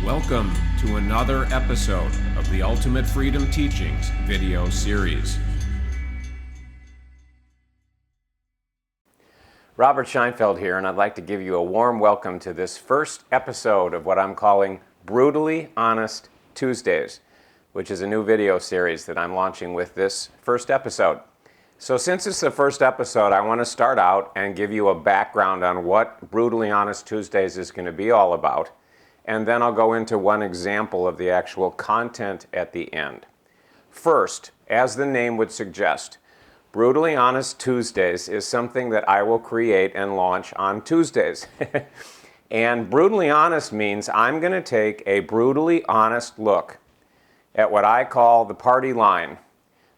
Welcome to another episode of the Ultimate Freedom Teachings video series. Robert Scheinfeld here, and I'd like to give you a warm welcome to this first episode of what I'm calling Brutally Honest Tuesdays, which is a new video series that I'm launching with this first episode. So since it's the first episode, I want to start out and give you a background on what Brutally Honest Tuesdays is going to be all about. And then I'll go into one example of the actual content at the end. First, as the name would suggest, Brutally Honest Tuesdays is something that I will create and launch on Tuesdays. And brutally honest means I'm going to take a brutally honest look at what I call the party line,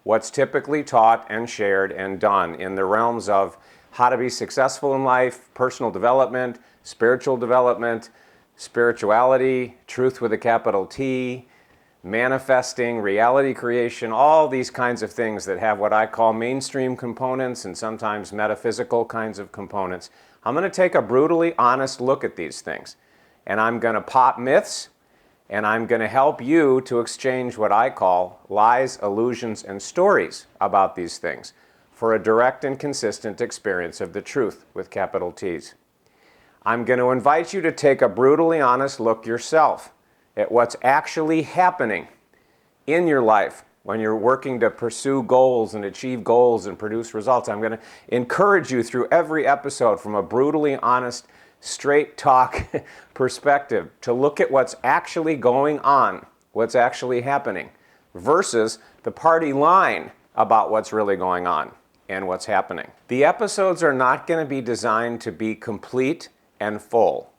what's typically taught and shared and done in the realms of how to be successful in life, personal development, spirituality, truth with a capital T, manifesting, reality creation, all these kinds of things that have what I call mainstream components and sometimes metaphysical kinds of components. I'm going to take a brutally honest look at these things, and I'm going to pop myths, and I'm going to help you to exchange what I call lies, illusions, and stories about these things for a direct and consistent experience of the truth with capital T's. I'm going to invite you to take a brutally honest look yourself at what's actually happening in your life when you're working to pursue goals and achieve goals and produce results. I'm going to encourage you through every episode from a brutally honest, straight talk perspective to look at what's actually going on, what's actually happening, versus the party line about what's really going on and what's happening. The episodes are not going to be designed to be complete and full.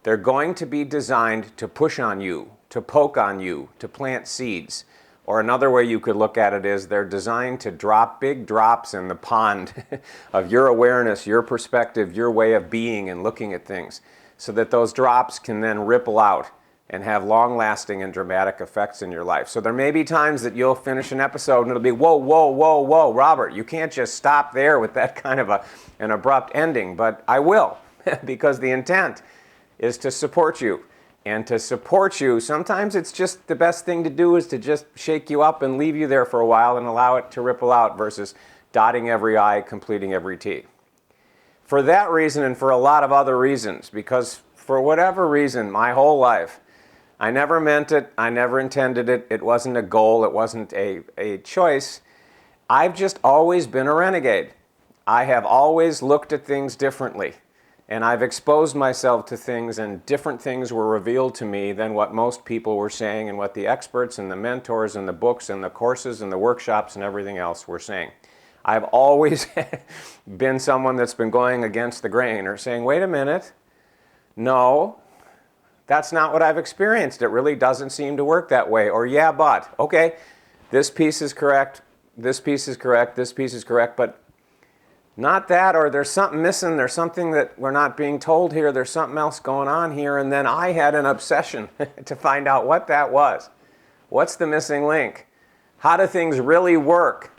They're going to be designed to push on you, to poke on you, to plant seeds. Or another way you could look at it is they're designed to drop big drops in the pond of your awareness, your perspective, your way of being and looking at things, so that those drops can then ripple out and have long-lasting and dramatic effects in your life. So there may be times that you'll finish an episode and it'll be, whoa, Robert, you can't just stop there with that kind of an abrupt ending, but I will. Because the intent is to support you. And to support you, sometimes it's just the best thing to do is to just shake you up and leave you there for a while and allow it to ripple out versus dotting every I, completing every T. For that reason and for a lot of other reasons, because for whatever reason, my whole life, I never meant it, I never intended it, it wasn't a goal, it wasn't a choice. I've just always been a renegade. I have always looked at things differently. And I've exposed myself to things, and different things were revealed to me than what most people were saying and what the experts and the mentors and the books and the courses and the workshops and everything else were saying. I've always been someone that's been going against the grain or saying, wait a minute, no, that's not what I've experienced. It really doesn't seem to work that way. Or yeah, but, okay, this piece is correct, this piece is correct, this piece is correct, but not that, or there's something missing, there's something that we're not being told here, there's something else going on here, and then I had an obsession to find out what that was. What's the missing link? How do things really work?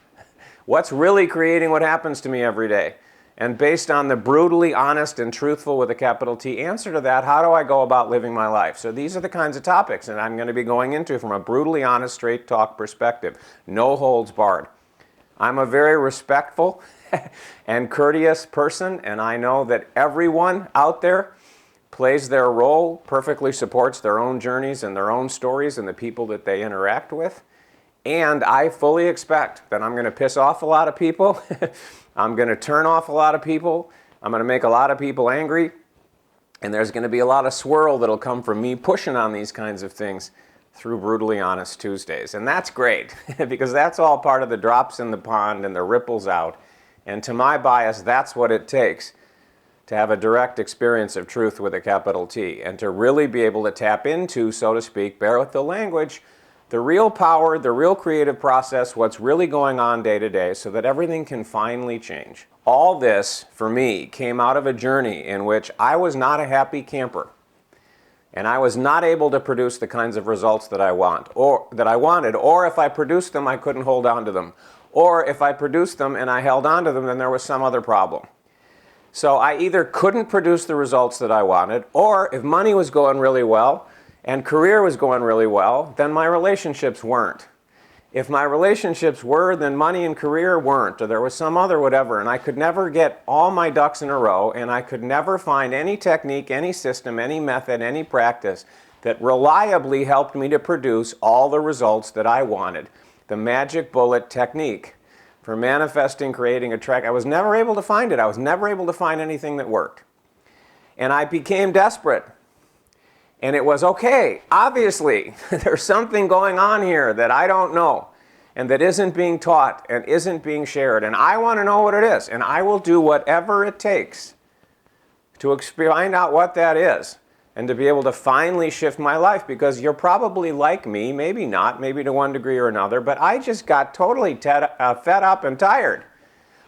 What's really creating what happens to me every day? And based on the brutally honest and truthful with a capital T answer to that, how do I go about living my life? So these are the kinds of topics that I'm going to be going into from a brutally honest, straight talk perspective. No holds barred. I'm a very respectful and courteous person, and I know that everyone out there plays their role, perfectly supports their own journeys and their own stories and the people that they interact with. And I fully expect that I'm going to piss off a lot of people. I'm going to turn off a lot of people. I'm going to make a lot of people angry. And there's going to be a lot of swirl that'll come from me pushing on these kinds of things through Brutally Honest Tuesdays. And that's great, because that's all part of the drops in the pond and the ripples out. And to my bias, that's what it takes to have a direct experience of truth with a capital T and to really be able to tap into, so to speak, bear with the language, the real power, the real creative process, what's really going on day to day so that everything can finally change. All this, for me, came out of a journey in which I was not a happy camper. And I was not able to produce the kinds of results that I wanted, or if I produced them, I couldn't hold on to them. Or if I produced them and I held on to them, then there was some other problem. So I either couldn't produce the results that I wanted, or if money was going really well, and career was going really well, then my relationships weren't. If my relationships were, then money and career weren't, or there was some other whatever, and I could never get all my ducks in a row, and I could never find any technique, any system, any method, any practice that reliably helped me to produce all the results that I wanted. The magic bullet technique for manifesting, creating, attract. I was never able to find it. I was never able to find anything that worked. And I became desperate. And it was, okay, obviously, there's something going on here that I don't know and that isn't being taught and isn't being shared. And I want to know what it is. And I will do whatever it takes to find out what that is and to be able to finally shift my life, because you're probably like me, maybe not, maybe to one degree or another, but I just got totally fed up and tired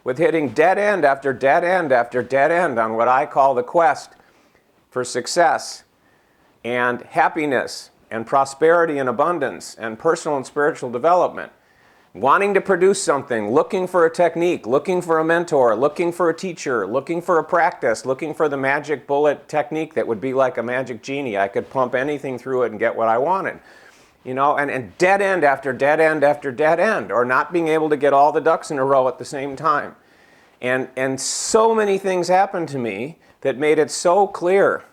with hitting dead end after dead end after dead end on what I call the quest for success and happiness and prosperity and abundance and personal and spiritual development. Wanting to produce something, looking for a technique, looking for a mentor, looking for a teacher, looking for a practice, looking for the magic bullet technique that would be like a magic genie. I could pump anything through it and get what I wanted. You know, and dead end after dead end after dead end, or not being able to get all the ducks in a row at the same time. And so many things happened to me that made it so clear.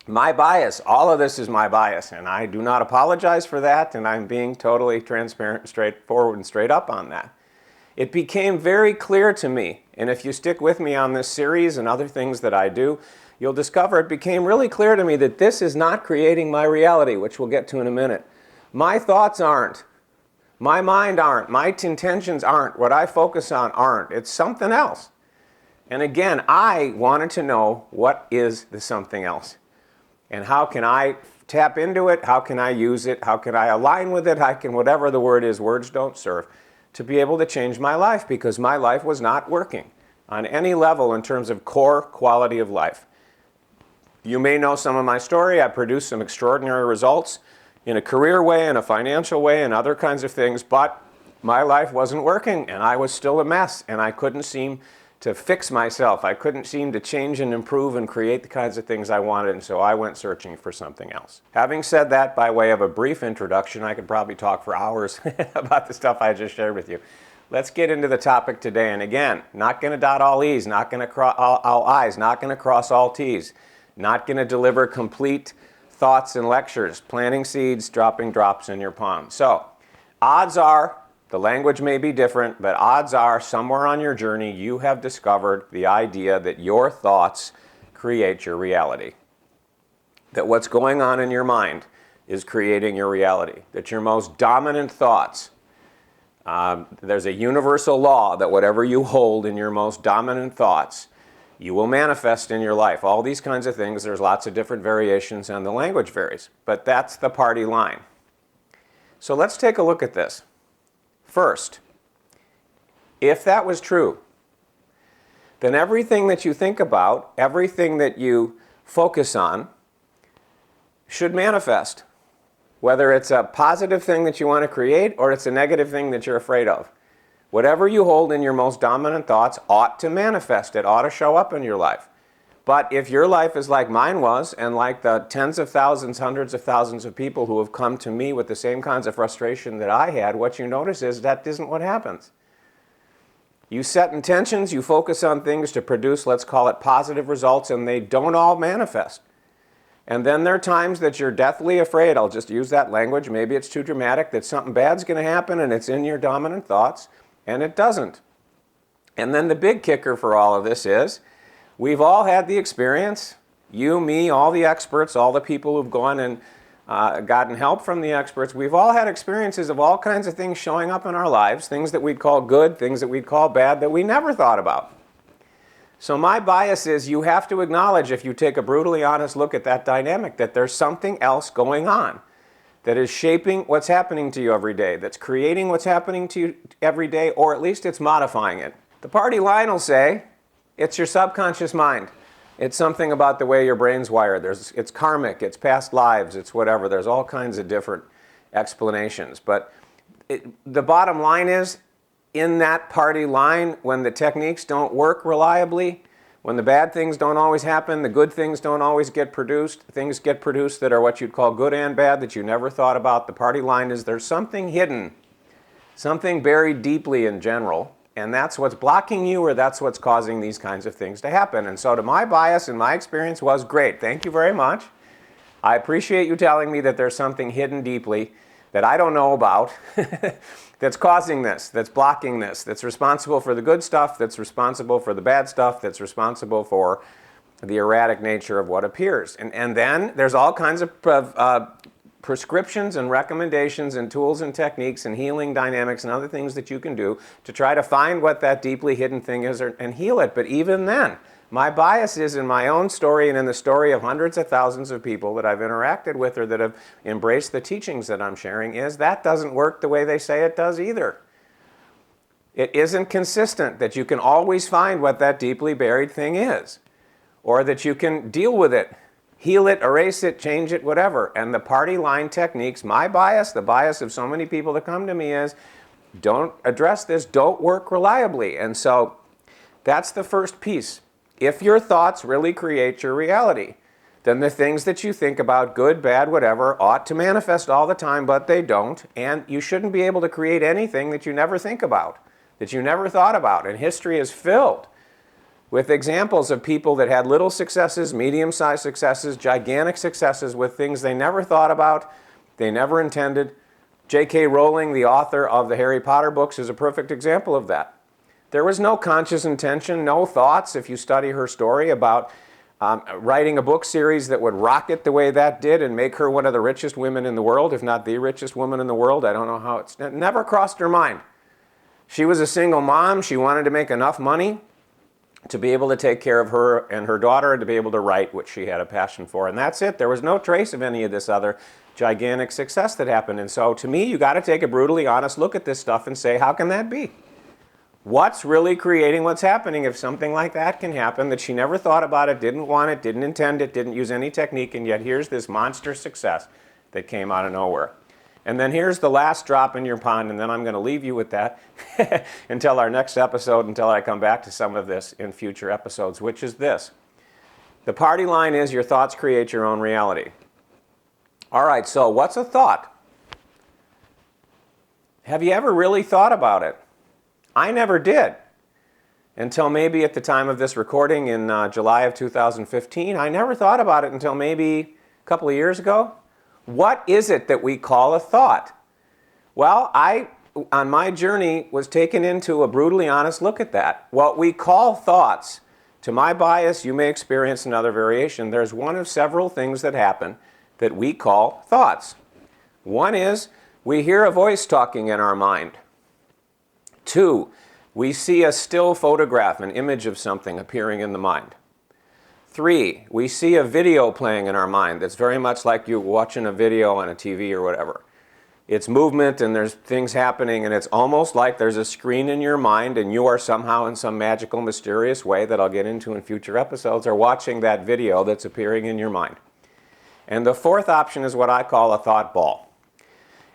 My bias, all of this is my bias, and I do not apologize for that, and I'm being totally transparent, straightforward, and straight up on that. It became very clear to me, and if you stick with me on this series and other things that I do, you'll discover it became really clear to me that this is not creating my reality, which we'll get to in a minute. My thoughts aren't. My mind aren't. My intentions aren't. What I focus on aren't. It's something else. And again, I wanted to know, what is the something else? And how can I tap into it? How can I use it? How can I align with it? How can, whatever the word is, words don't serve, to be able to change my life, because my life was not working on any level in terms of core quality of life. You may know some of my story. I produced some extraordinary results in a career way, in a financial way, and other kinds of things, but my life wasn't working, and I was still a mess, and I couldn't seem to fix myself. I couldn't seem to change and improve and create the kinds of things I wanted, and so I went searching for something else. Having said that, by way of a brief introduction, I could probably talk for hours about the stuff I just shared with you. Let's get into the topic today, and again, not going to dot all E's, not going to cross all I's, not going to cross all T's, not going to deliver complete thoughts and lectures, planting seeds, dropping drops in your palm. So, odds are, the language may be different, but odds are somewhere on your journey you have discovered the idea that your thoughts create your reality. That what's going on in your mind is creating your reality. That your most dominant thoughts, there's a universal law that whatever you hold in your most dominant thoughts, you will manifest in your life. All these kinds of things, there's lots of different variations and the language varies, but that's the party line. So let's take a look at this. First, if that was true, then everything that you think about, everything that you focus on, should manifest. Whether it's a positive thing that you want to create or it's a negative thing that you're afraid of. Whatever you hold in your most dominant thoughts ought to manifest. It ought to show up in your life. But if your life is like mine was, and like the tens of thousands, hundreds of thousands of people who have come to me with the same kinds of frustration that I had, what you notice is that isn't what happens. You set intentions, you focus on things to produce, let's call it positive results, and they don't all manifest. And then there are times that you're deathly afraid, I'll just use that language, maybe it's too dramatic, that something bad's going to happen and it's in your dominant thoughts, and it doesn't. And then the big kicker for all of this is, we've all had the experience, you, me, all the experts, all the people who've gone and gotten help from the experts, we've all had experiences of all kinds of things showing up in our lives, things that we'd call good, things that we'd call bad, that we never thought about. So my bias is you have to acknowledge, if you take a brutally honest look at that dynamic, that there's something else going on that is shaping what's happening to you every day, that's creating what's happening to you every day, or at least it's modifying it. The party line will say, it's your subconscious mind. It's something about the way your brain's wired. It's karmic, it's past lives, it's whatever. There's all kinds of different explanations. But the bottom line is, in that party line, when the techniques don't work reliably, When the bad things don't always happen, the good things don't always get produced. Things get produced that are what you'd call good and bad that you never thought about. The party line is there's something hidden, something buried deeply in general, and that's what's blocking you, or that's what's causing these kinds of things to happen. And so to my bias and my experience was, great, thank you very much. I appreciate you telling me that there's something hidden deeply that I don't know about that's causing this, that's blocking this, that's responsible for the good stuff, that's responsible for the bad stuff, that's responsible for the erratic nature of what appears. And then there's all kinds of prescriptions and recommendations and tools and techniques and healing dynamics and other things that you can do to try to find what that deeply hidden thing is and heal it. But even then, my bias is in my own story and in the story of hundreds of thousands of people that I've interacted with or that have embraced the teachings that I'm sharing is that doesn't work the way they say it does either. It isn't consistent that you can always find what that deeply buried thing is, or that you can deal with it, heal it, erase it, change it, whatever. And the party line techniques, my bias, the bias of so many people that come to me is, don't address this, don't work reliably. And so that's the first piece. If your thoughts really create your reality, then the things that you think about, good, bad, whatever, ought to manifest all the time, but they don't. And you shouldn't be able to create anything that you never think about, that you never thought about. And history is filled with examples of people that had little successes, medium-sized successes, gigantic successes with things they never thought about, they never intended. J.K. Rowling, the author of the Harry Potter books, is a perfect example of that. There was no conscious intention, no thoughts, if you study her story, about writing a book series that would rocket the way that did and make her one of the richest women in the world, if not the richest woman in the world. I don't know how it never crossed her mind. She was a single mom. She wanted to make enough money to be able to take care of her and her daughter and to be able to write, which she had a passion for. And that's it. There was no trace of any of this other gigantic success that happened. And so to me, you got to take a brutally honest look at this stuff and say, how can that be? What's really creating what's happening if something like that can happen, that she never thought about it, didn't want it, didn't intend it, didn't use any technique, and yet here's this monster success that came out of nowhere. And then here's the last drop in your pond, and then I'm going to leave you with that until our next episode, until I come back to some of this in future episodes, which is this. The party line is your thoughts create your own reality. All right, so what's a thought? Have you ever really thought about it? I never did. Until maybe at the time of this recording in July of 2015. I never thought about it until maybe a couple of years ago. What is it that we call a thought? Well, I, on my journey, was taken into a brutally honest look at that. What we call thoughts, to my bias, you may experience another variation. There's one of several things that happen that we call thoughts. One is we hear a voice talking in our mind. 2, we see a still photograph, an image of something appearing in the mind. 3, we see a video playing in our mind that's very much like you watching a video on a TV or whatever. It's movement and there's things happening and it's almost like there's a screen in your mind and you are somehow in some magical, mysterious way that I'll get into in future episodes are watching that video that's appearing in your mind. And the 4th option is what I call a thought ball.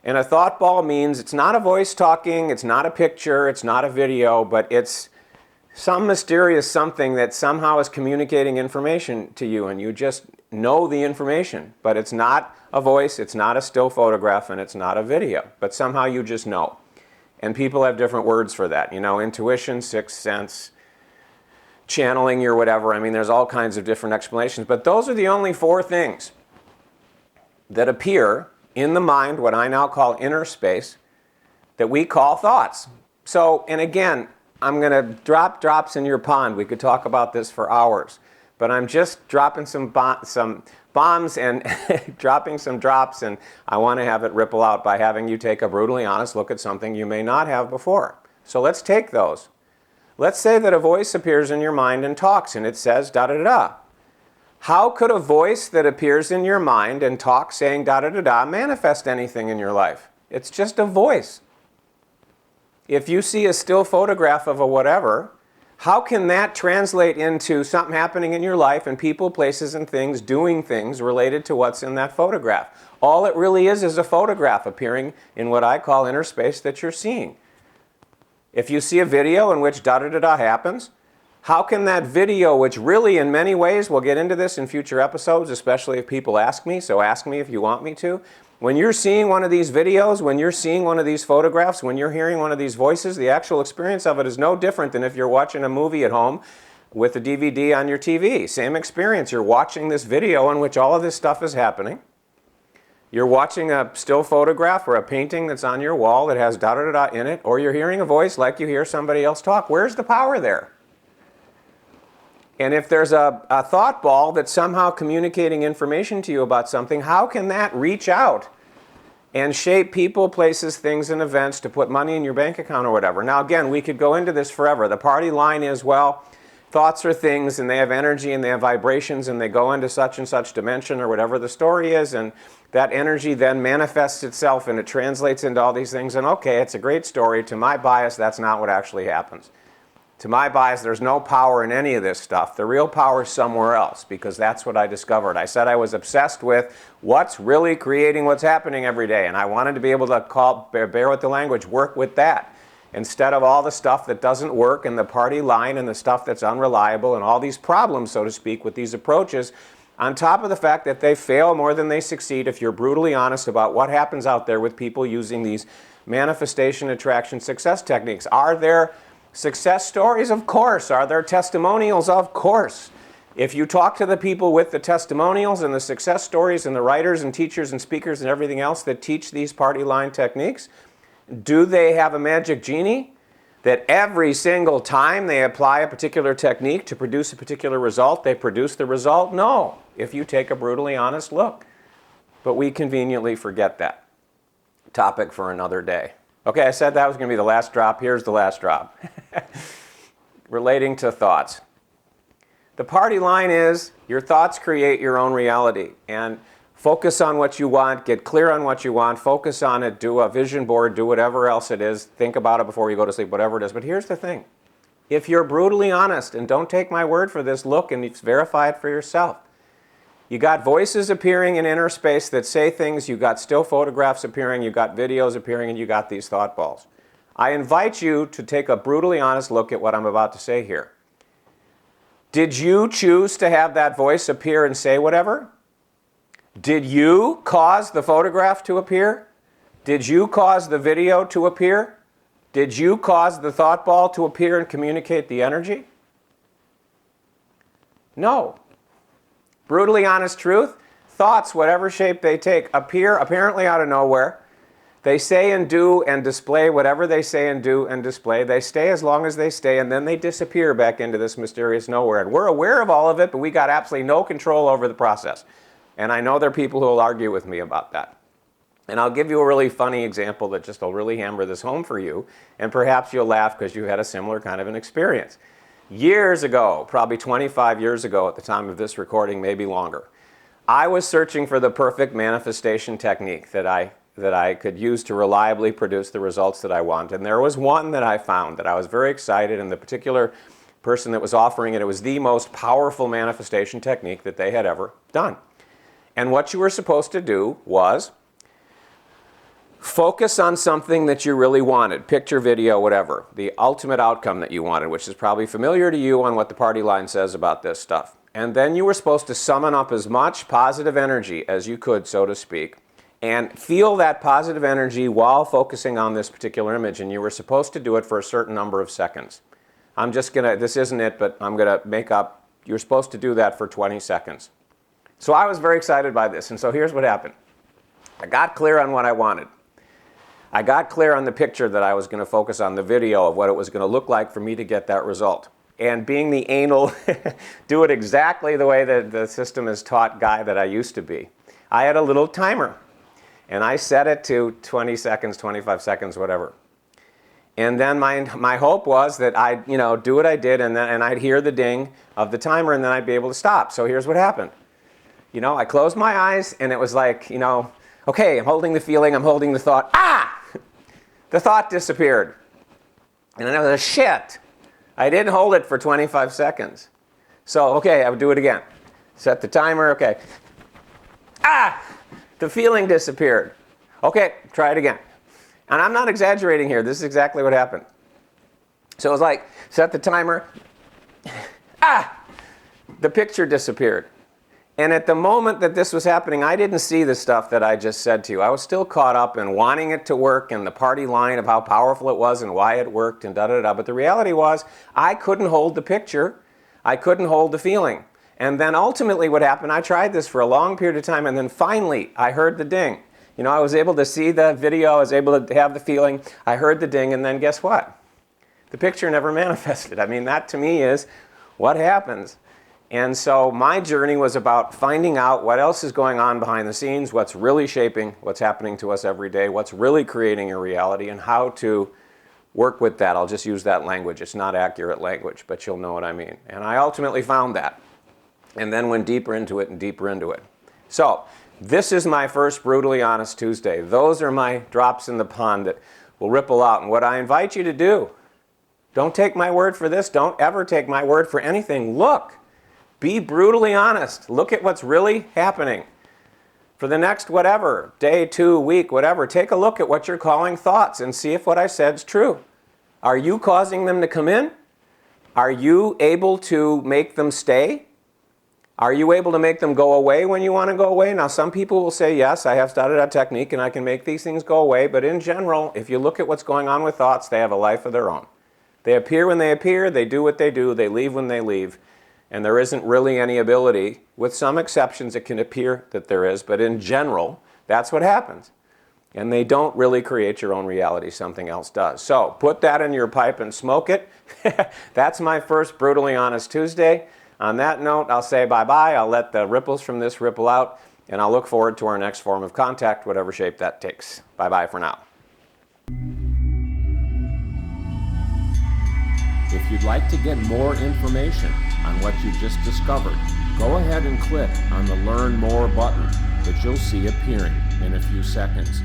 And a thought ball means it's not a voice talking, it's not a picture, it's not a video, but it's some mysterious something that somehow is communicating information to you and you just know the information. But it's not a voice, it's not a still photograph, and it's not a video. But somehow you just know. And people have different words for that. You know, intuition, sixth sense, channeling or whatever. I mean, there's all kinds of different explanations. But those are the only 4 things that appear in the mind, what I now call inner space, that we call thoughts. So, and again, I'm going to drop drops in your pond. We could talk about this for hours. But I'm just dropping some bombs and dropping some drops, and I want to have it ripple out by having you take a brutally honest look at something you may not have before. So let's take those. Let's say that a voice appears in your mind and talks, and it says da-da-da-da. How could a voice that appears in your mind and talks saying da-da-da-da manifest anything in your life? It's just a voice. If you see a still photograph of a whatever, how can that translate into something happening in your life and people, places, and things doing things related to what's in that photograph? All it really is a photograph appearing in what I call inner space that you're seeing. If you see a video in which da-da-da-da happens, How can that video, which really in many ways, we'll get into this in future episodes, especially if people ask me, so ask me if you want me to. When you're seeing one of these videos, when you're seeing one of these photographs, when you're hearing one of these voices, the actual experience of it is no different than if you're watching a movie at home with a DVD on your TV. Same experience. You're watching this video in which all of this stuff is happening. You're watching a still photograph or a painting that's on your wall that has da-da-da-da in it, or you're hearing a voice like you hear somebody else talk. Where's the power there? And if there's a thought ball that's somehow communicating information to you about something, how can that reach out and shape people, places, things, and events to put money in your bank account or whatever? Now, again, we could go into this forever. The party line is, well, thoughts are things, and they have energy, and they have vibrations, and they go into such and such dimension or whatever the story is, and that energy then manifests itself, and it translates into all these things, and okay, it's a great story. To my bias, that's not what actually happens. To my bias, there's no power in any of this stuff. The real power is somewhere else, because that's what I discovered. I said I was obsessed with what's really creating what's happening every day, and I wanted to be able to bear with the language, work with that, instead of all the stuff that doesn't work and the party line and the stuff that's unreliable and all these problems, so to speak, with these approaches, on top of the fact that they fail more than they succeed if you're brutally honest about what happens out there with people using these manifestation, attraction, success techniques. Are there success stories? Of course. Are there testimonials? Of course. If you talk to the people with the testimonials and the success stories and the writers and teachers and speakers and everything else that teach these party line techniques, do they have a magic genie that every single time they apply a particular technique to produce a particular result, they produce the result? No, if you take a brutally honest look. But we conveniently forget that. Topic for another day. Okay, I said that was going to be the last drop. Here's the last drop. Relating to thoughts. The party line is your thoughts create your own reality. And focus on what you want, get clear on what you want, focus on it, do a vision board, do whatever else it is, think about it before you go to sleep, whatever it is. But here's the thing. If you're brutally honest, and don't take my word for this, look and verify it for yourself. You got voices appearing in inner space that say things, you got still photographs appearing, you got videos appearing, and you got these thought balls. I invite you to take a brutally honest look at what I'm about to say here. Did you choose to have that voice appear and say whatever? Did you cause the photograph to appear? Did you cause the video to appear? Did you cause the thought ball to appear and communicate the energy? No. Brutally honest truth, thoughts, whatever shape they take, appear apparently out of nowhere. They say and do and display whatever they say and do and display. They stay as long as they stay, and then they disappear back into this mysterious nowhere. And we're aware of all of it, but we got absolutely no control over the process. And I know there are people who will argue with me about that. And I'll give you a really funny example that just will really hammer this home for you, and perhaps you'll laugh because you had a similar kind of an experience. Years ago, probably 25 years ago at the time of this recording, maybe longer, I was searching for the perfect manifestation technique that I could use to reliably produce the results that I want. And there was one that I found that I was very excited, and the particular person that was offering it, it was the most powerful manifestation technique that they had ever done. And what you were supposed to do was focus on something that you really wanted, picture, video, whatever, the ultimate outcome that you wanted, which is probably familiar to you on what the party line says about this stuff. And then you were supposed to summon up as much positive energy as you could, so to speak, and feel that positive energy while focusing on this particular image. And you were supposed to do it for a certain number of seconds. This isn't it, but I'm going to make up, you're supposed to do that for 20 seconds. So I was very excited by this, and so here's what happened. I got clear on what I wanted. I got clear on the picture that I was going to focus on, the video of what it was going to look like for me to get that result. And being the anal, do it exactly the way that the system is taught guy that I used to be, I had a little timer. And I set it to 20 seconds, 25 seconds, whatever. And then my hope was that I'd do what I did, and I'd hear the ding of the timer, and then I'd be able to stop. So here's what happened. I closed my eyes, and it was like, okay, I'm holding the feeling, I'm holding the thought. Ah! The thought disappeared. And then I was shit. I didn't hold it for 25 seconds. So, okay, I would do it again. Set the timer, okay. Ah! The feeling disappeared. Okay, try it again. And I'm not exaggerating here. This is exactly what happened. So it was like, set the timer. the picture disappeared. And at the moment that this was happening, I didn't see the stuff that I just said to you. I was still caught up in wanting it to work and the party line of how powerful it was and why it worked and da-da-da. But the reality was, I couldn't hold the picture. I couldn't hold the feeling. And then ultimately what happened, I tried this for a long period of time, and then finally I heard the ding. You know, I was able to see the video, I was able to have the feeling, I heard the ding, and then guess what? The picture never manifested. I mean, that to me is what happens. And so my journey was about finding out what else is going on behind the scenes, what's really shaping what's happening to us every day, what's really creating a reality, and how to work with that. I'll just use that language. It's not accurate language, but you'll know what I mean. And I ultimately found that, and then went deeper into it and deeper into it. So this is my first Brutally Honest Tuesday. Those are my drops in the pond that will ripple out. And what I invite you to do, don't take my word for this. Don't ever take my word for anything. Look. Be brutally honest. Look at what's really happening. For the next whatever, day, 2, week, whatever, take a look at what you're calling thoughts and see if what I said is true. Are you causing them to come in? Are you able to make them stay? Are you able to make them go away when you want to go away? Now, some people will say, yes, I have studied a technique and I can make these things go away. But in general, if you look at what's going on with thoughts, they have a life of their own. They appear when they appear, they do what they do, they leave when they leave. And there isn't really any ability, with some exceptions it can appear that there is, but in general, that's what happens. And they don't really create your own reality, something else does. So put that in your pipe and smoke it. That's my first Brutally Honest Tuesday. On that note, I'll say bye-bye. I'll let the ripples from this ripple out, and I'll look forward to our next form of contact, whatever shape that takes. Bye-bye for now. If you'd like to get more information on what you just discovered, go ahead and click on the Learn More button that you'll see appearing in a few seconds.